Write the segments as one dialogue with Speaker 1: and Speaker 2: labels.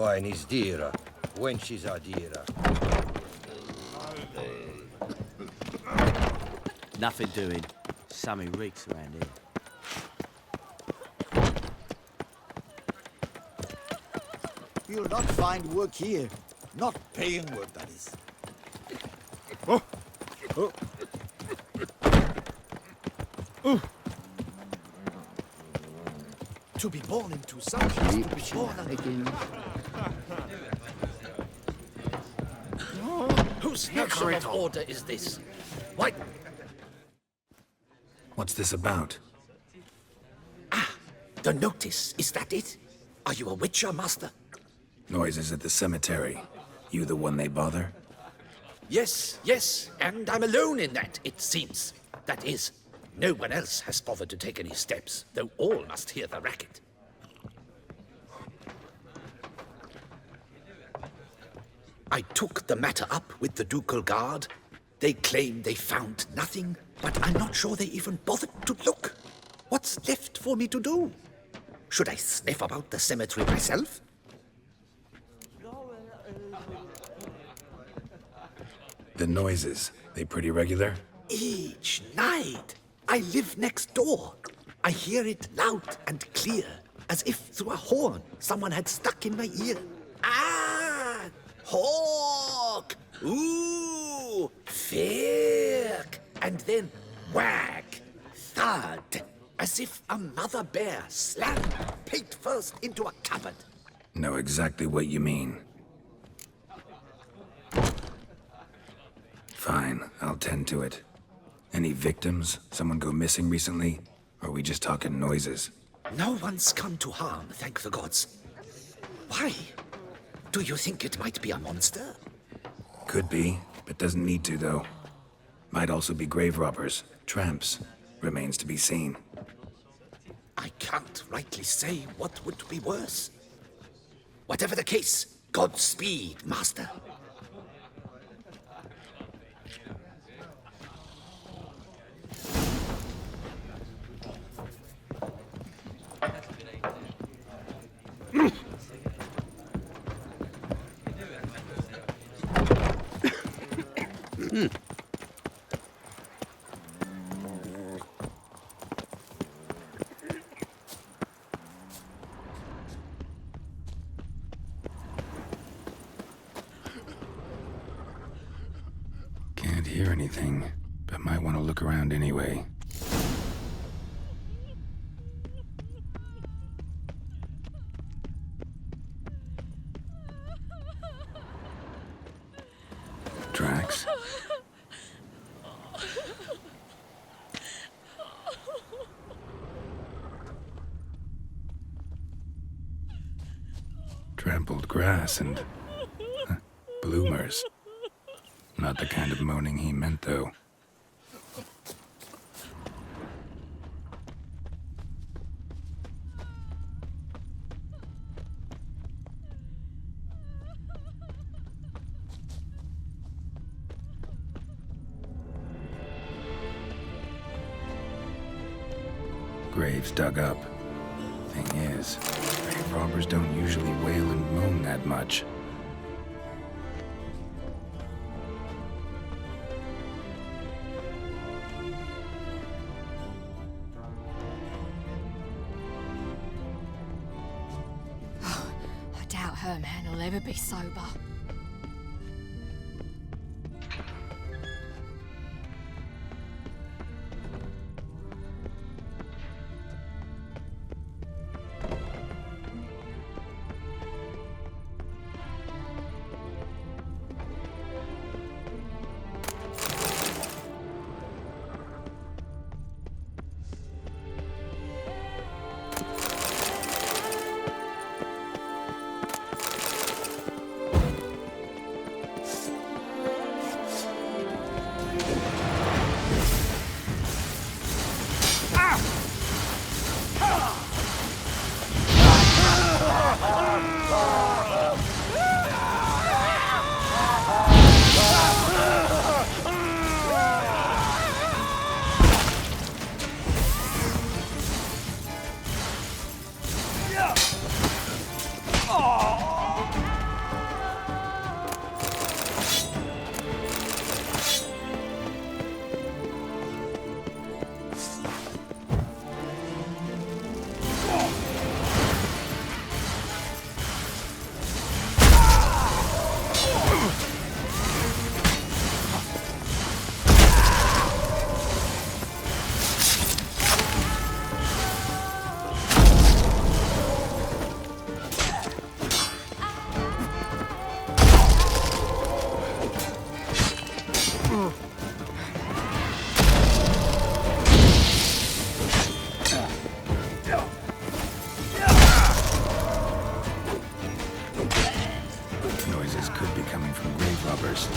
Speaker 1: Wine is dearer. Wenches are dearer.
Speaker 2: Nothing doing. Sammy reeks around here.
Speaker 3: You'll not find work here. Not paying work, that is. To be born into such is to be born
Speaker 4: Whose notion of order is this? Why?
Speaker 5: What's this about?
Speaker 4: The notice, is that it? Are you a witcher, master?
Speaker 5: Noises at the cemetery. You the one they bother?
Speaker 4: Yes, and I'm alone in that, it seems. That is, no one else has bothered to take any steps, though all must hear the racket. I took the matter up with the ducal guard. They claim they found nothing, but I'm not sure they even bothered to look. What's left for me to do? Should I sniff about the cemetery myself?
Speaker 5: The noises, they pretty regular?
Speaker 4: Each night. I live next door. I hear it loud and clear, as if through a horn someone had stuck in my ear. Ah! Hawk! Ooh! Firk! And then whack! Thud! As if a mother bear slammed pate first into a cupboard.
Speaker 5: Know exactly what you mean. Fine, I'll tend to it. Any victims? Someone go missing recently? Or are we just talking noises?
Speaker 4: No one's come to harm, thank the gods. Why? Do you think it might be a monster?
Speaker 5: Could be, but doesn't need to, though. Might also be grave robbers, tramps. Remains to be seen.
Speaker 4: I can't rightly say what would be worse. Whatever the case, Godspeed, master.
Speaker 5: Can't hear anything, but might want to look around anyway. Tracks? Trampled grass and bloomers. Not the kind of moaning he meant, though. Graves dug up. Thing is, grave robbers don't usually wail and moan that much.
Speaker 6: I doubt her man will ever be sober.
Speaker 5: noises could be coming from grave robbers.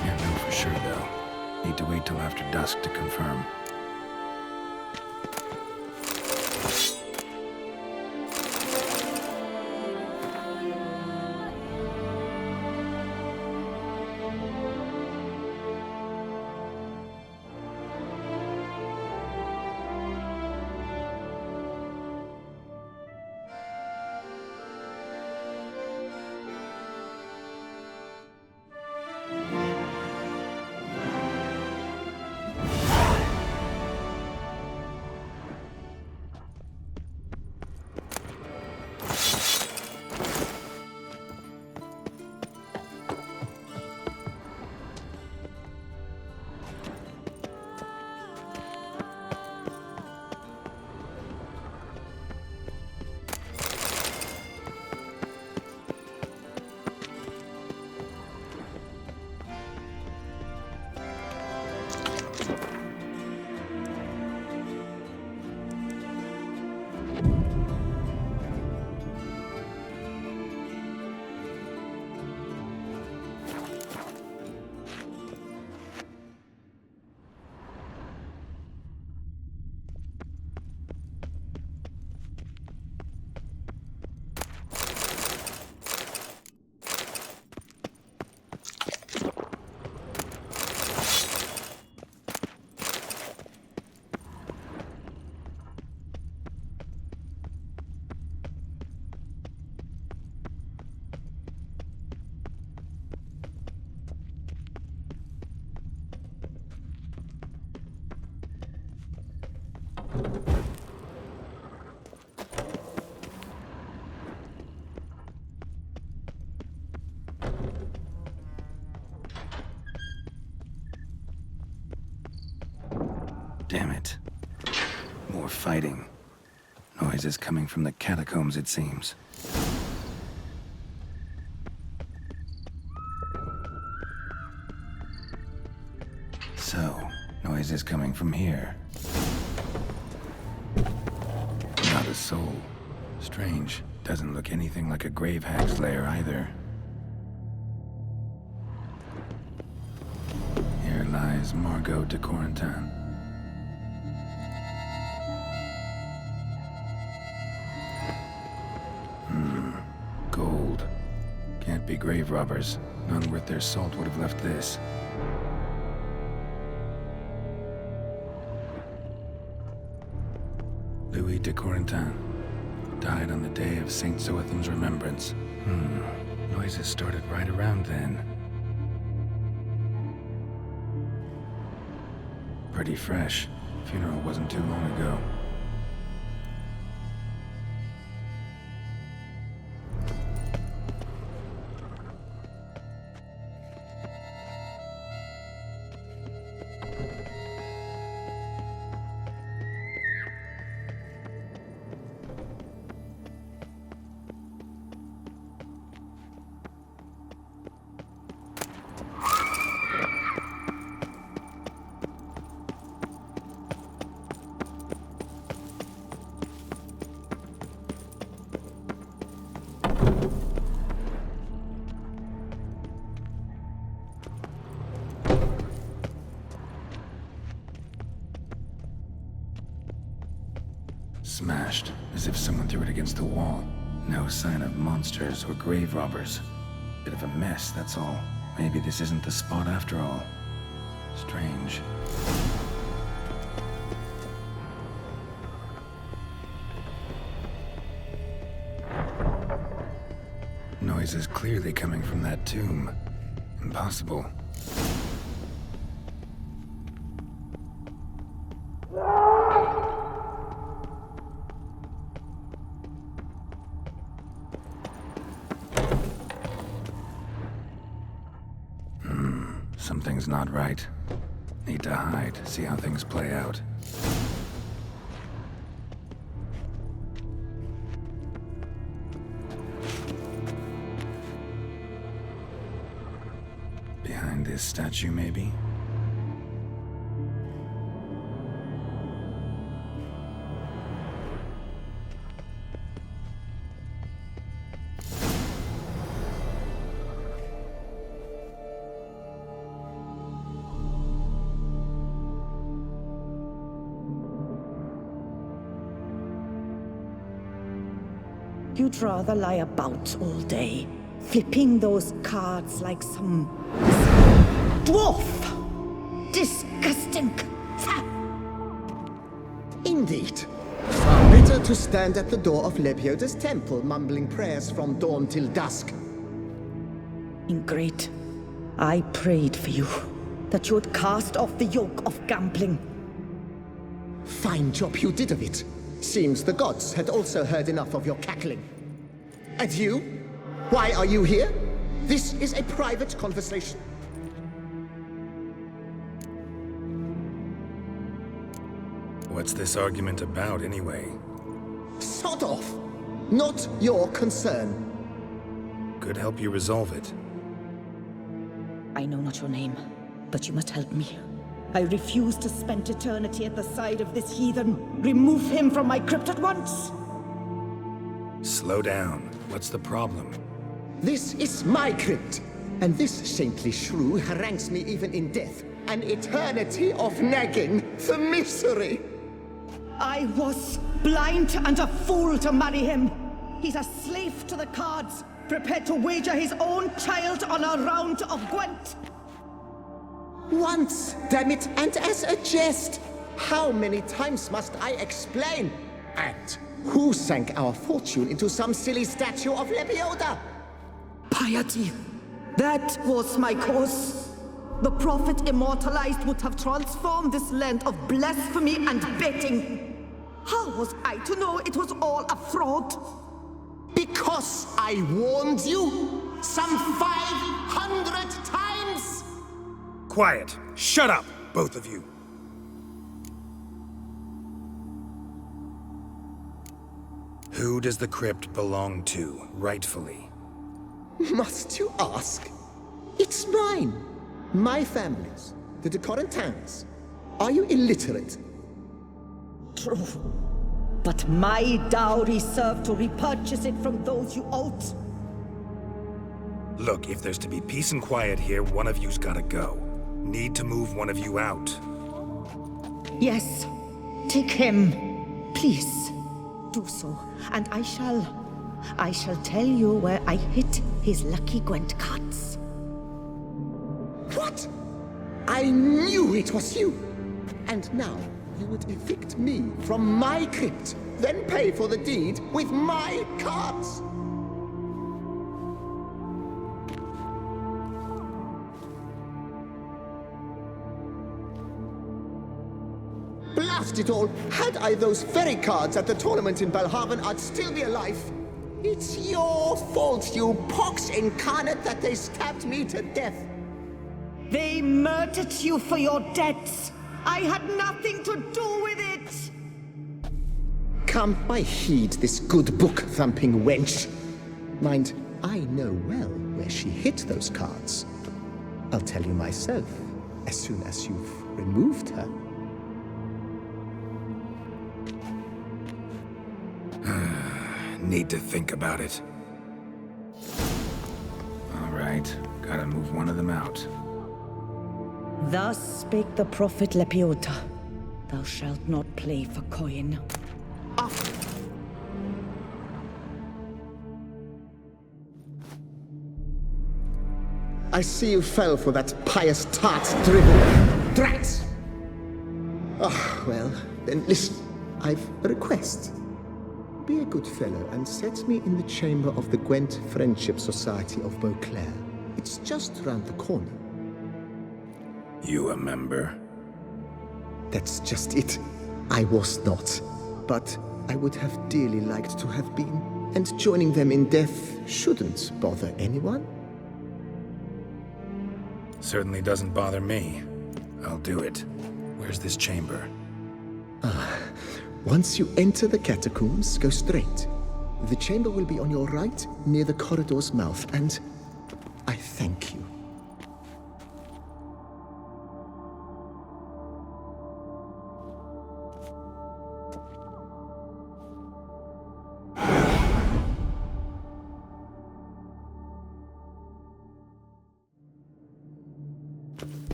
Speaker 5: Can't know for sure, though. Need to wait till after dusk to confirm. Damn it. More fighting. Noises coming from the catacombs, it seems. So, noises coming from here. Not a soul. Strange. Doesn't look anything like a grave hag's lair either. Here lies Margot de Corentin. Gold. Can't be grave robbers. None worth their salt would have left this. Louis de Corentin. Died on the day of Saint Zoethan's remembrance. Noises started right around then. Pretty fresh. Funeral wasn't too long ago. Smashed, as if someone threw it against the wall. No sign of monsters or grave robbers. Bit of a mess, that's all. Maybe this isn't the spot after all. Strange. Noises clearly coming from that tomb. Impossible. Something's not right. Need to hide, see how things play out. Behind this statue, maybe?
Speaker 7: You'd rather lie about all day, flipping those cards like some dwarf. Disgusting.
Speaker 8: Indeed. Far better to stand at the door of Lebioda's temple, mumbling prayers from dawn till dusk.
Speaker 7: Ingrate, I prayed for you, that you would cast off the yoke of gambling.
Speaker 8: Fine job you did of it. Seems the gods had also heard enough of your cackling. And you? Why are you here? This is a private conversation.
Speaker 5: What's this argument about, anyway?
Speaker 8: Sod off! Not your concern.
Speaker 5: Could help you resolve it.
Speaker 7: I know not your name, but you must help me. I refuse to spend eternity at the side of this heathen. Remove him from my crypt at once!
Speaker 5: Slow down. What's the problem?
Speaker 8: This is my crypt, and this saintly shrew harangues me even in death. An eternity of nagging, the misery!
Speaker 7: I was blind and a fool to marry him. He's a slave to the cards, prepared to wager his own child on a round of Gwent.
Speaker 8: Once, damn it, and as a jest! How many times must I explain? And who sank our fortune into some silly statue of Lebioda?
Speaker 7: Piety. That was my cause. The prophet immortalized would have transformed this land of blasphemy and betting. How was I to know it was all a fraud?
Speaker 8: Because I warned you some 500 times!
Speaker 5: Quiet! Shut up, both of you! Who does the crypt belong to, rightfully?
Speaker 8: Must you ask? It's mine. My family's. The de Corentins. Are you illiterate?
Speaker 7: True. But my dowry served to repurchase it from those you owed.
Speaker 5: Look, if there's to be peace and quiet here, one of you's gotta go. Need to move one of you out.
Speaker 7: Yes. Take him. Please. Do so. And I shall tell you where I hid his lucky Gwent cards.
Speaker 8: What? I knew it was you! And now you would evict me from my crypt, then pay for the deed with my cards! Blast it all! Had I those very cards at the tournament in Belhaven, I'd still be alive! It's your fault, you pox incarnate, that they stabbed me to death!
Speaker 7: They murdered you for your debts. I had nothing to do with it.
Speaker 8: Come, I heed this good book-thumping wench. Mind, I know well where she hid those cards. I'll tell you myself, as soon as you've removed her.
Speaker 5: Need to think about it. All right, gotta move one of them out.
Speaker 7: Thus spake the prophet Lepiota. Thou shalt not play for coin.
Speaker 8: I see you fell for that pious tart's dribble. Drats! Ah, well, then listen. I've a request. Be a good fellow and set me in the chamber of the Gwent Friendship Society of Beauclair. It's just round the corner.
Speaker 5: You a member?
Speaker 8: That's just it. I was not. But I would have dearly liked to have been. And joining them in death shouldn't bother anyone.
Speaker 5: Certainly doesn't bother me. I'll do it. Where's this chamber?
Speaker 8: Once you enter the catacombs, go straight. The chamber will be on your right, near the corridor's mouth, and I thank you.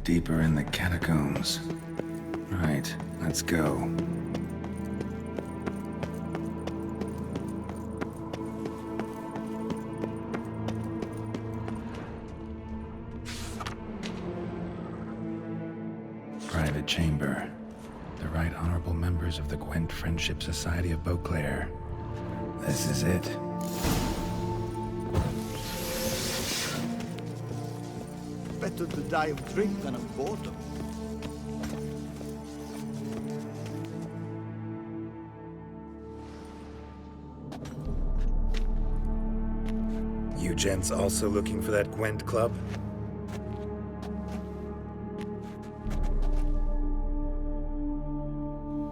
Speaker 5: Deeper in the catacombs. Right, let's go. private chamber. The Right Honorable members of the Gwent Friendship Society of Beauclair. This is it.
Speaker 3: Better to die of drink than of boredom.
Speaker 5: You gents also looking for that Gwent club?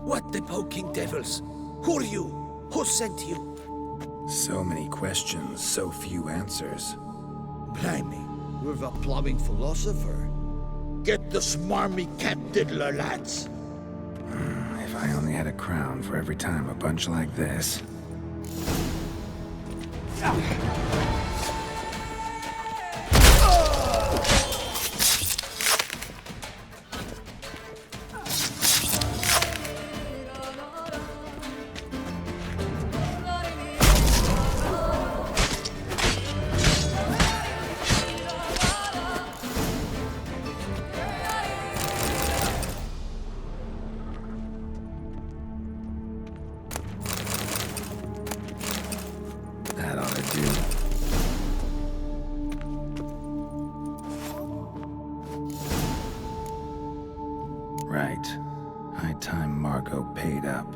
Speaker 4: What the poking devils? Who are you? Who sent you?
Speaker 5: So many questions, so few answers.
Speaker 3: Blimey, we're the plumbing philosopher. Get the smarmy cat diddler, lads.
Speaker 5: If I only had a crown for every time a bunch like this. That ought to do. Right. High time Margot paid up.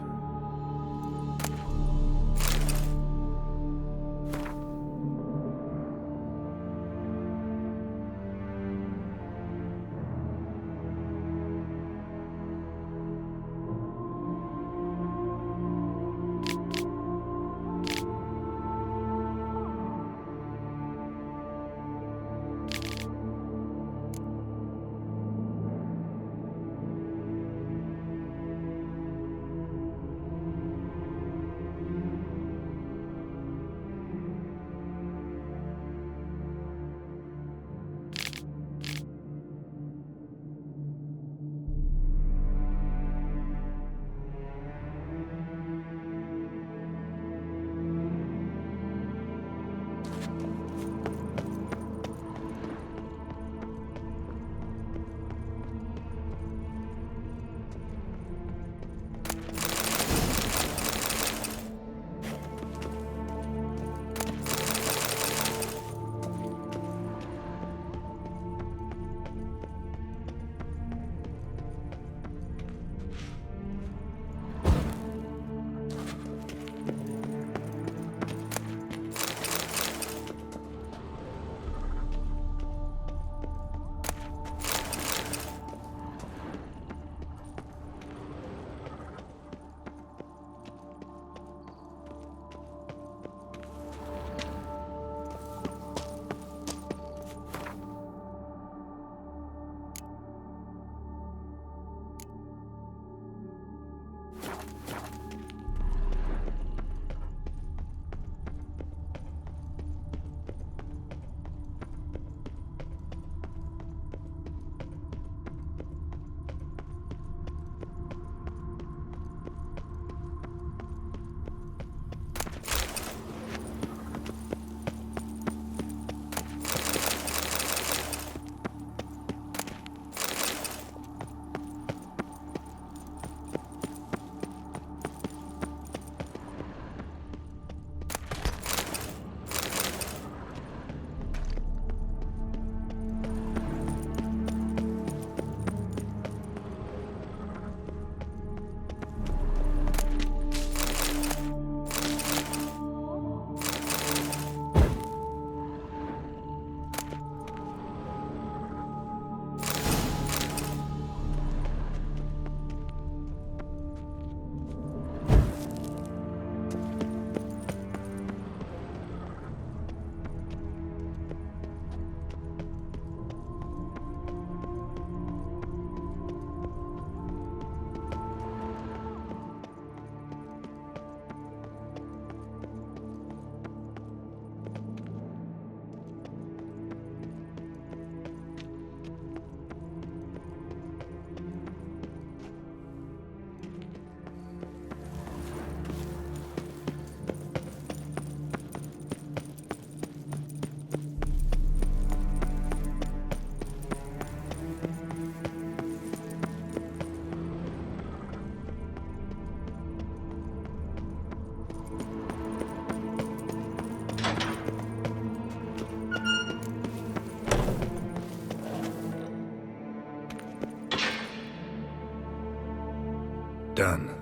Speaker 5: done.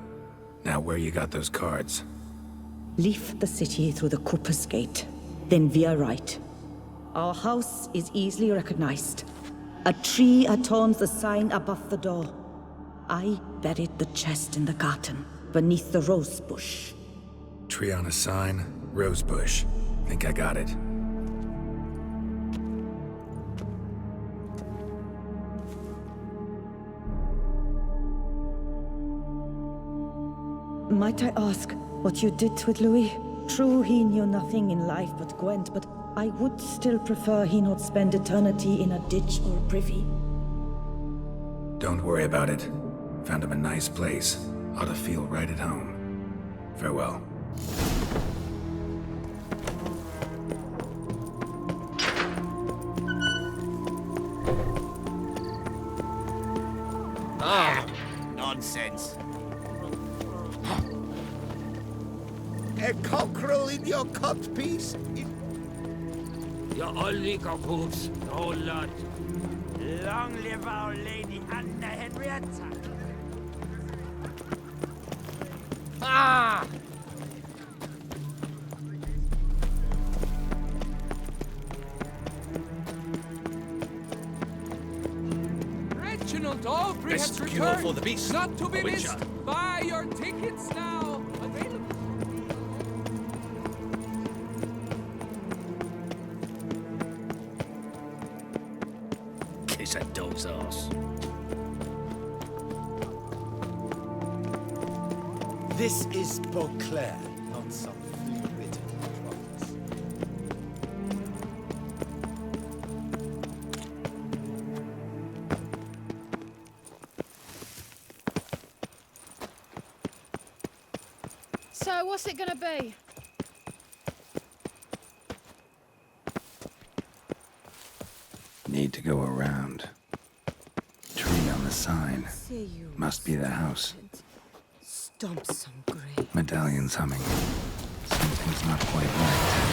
Speaker 5: Now where you got those cards?
Speaker 7: Leave the city through the Cooper's Gate, then via right. Our house is easily recognized. A tree adorns the sign above the door. I buried the chest in the garden, beneath the rose bush.
Speaker 5: Tree on a sign, rose bush. Think I got it.
Speaker 7: Might I ask what you did with Louis? True, he knew nothing in life but Gwent, but I would still prefer he not spend eternity in a ditch or privy.
Speaker 5: Don't worry about it. Found him a nice place. Ought to feel right at home. Farewell.
Speaker 2: Nonsense.
Speaker 3: A cockerel in your cut piece?
Speaker 1: You're only cocoops, no lot.
Speaker 2: Long live our Lady Anna Henrietta.
Speaker 1: Ah!
Speaker 9: Reginald Aubrey has returned, for the beast. Not to be missed. Buy your tickets now. Available.
Speaker 2: Kiss a dog's ass.
Speaker 4: This is Beauclair, not some flea-bitten province.
Speaker 6: So, what's it gonna be?
Speaker 5: Need to go around. Tree on the sign. Must be the house.
Speaker 6: Stomp some grave.
Speaker 5: Medallion's humming. Something's not quite right.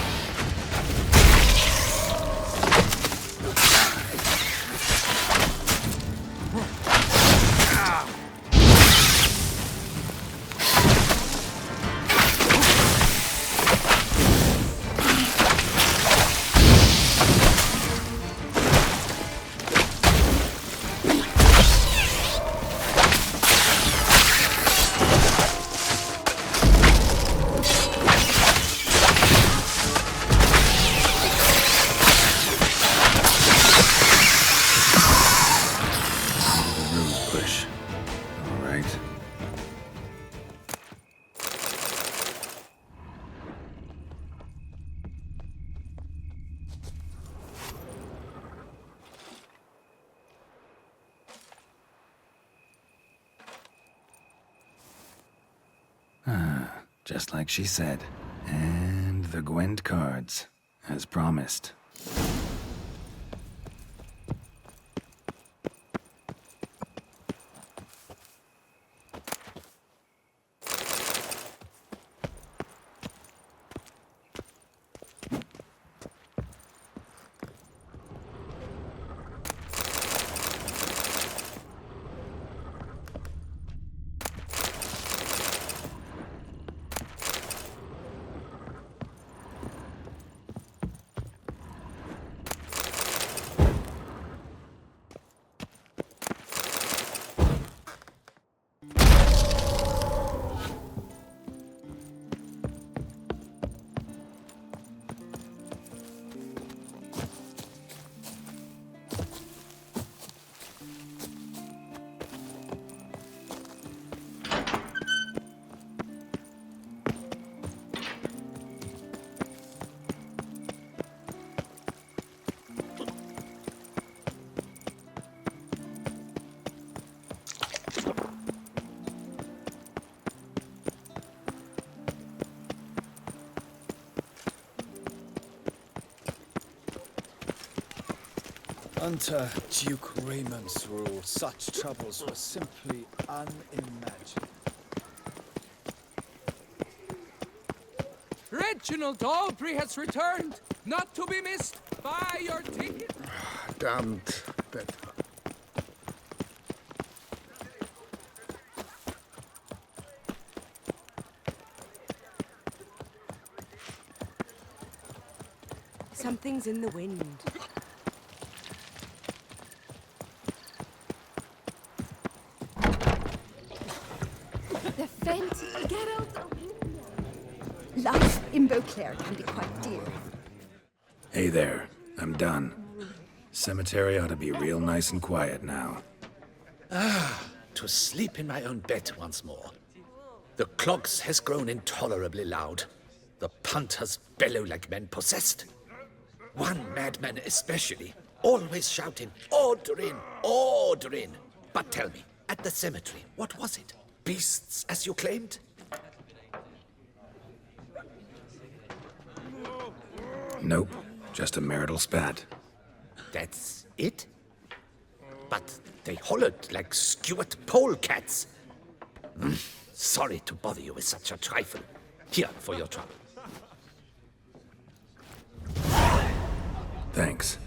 Speaker 5: Just like she said. And the Gwent cards, as promised.
Speaker 10: Under Duke Raymond's rule, such troubles were simply unimaginable.
Speaker 9: Reginald Aubrey has returned, not to be missed. Buy your ticket.
Speaker 3: Damned bed.
Speaker 6: Something's in the wind. The fence. Get out the window. Life in Beauclair can be quite dear.
Speaker 5: Hey there, I'm done. Cemetery ought to be real nice and quiet now.
Speaker 4: To sleep in my own bed once more. The clogs has grown intolerably loud. The punters bellow like men possessed. One madman especially, always shouting, "Order in! Order in!" But tell me, at the cemetery, what was it? Beasts, as you claimed?
Speaker 5: Nope, just a marital spat.
Speaker 4: That's it? But they hollered like skewered polecats. Sorry to bother you with such a trifle. Here, for your trouble.
Speaker 5: Thanks.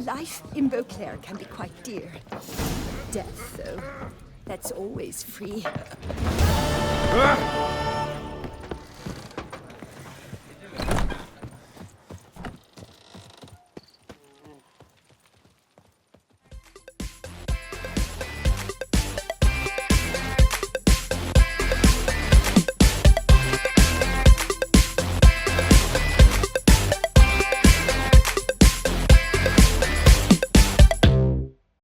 Speaker 6: Life in Beauclair can be quite dear. Death, though, that's always free.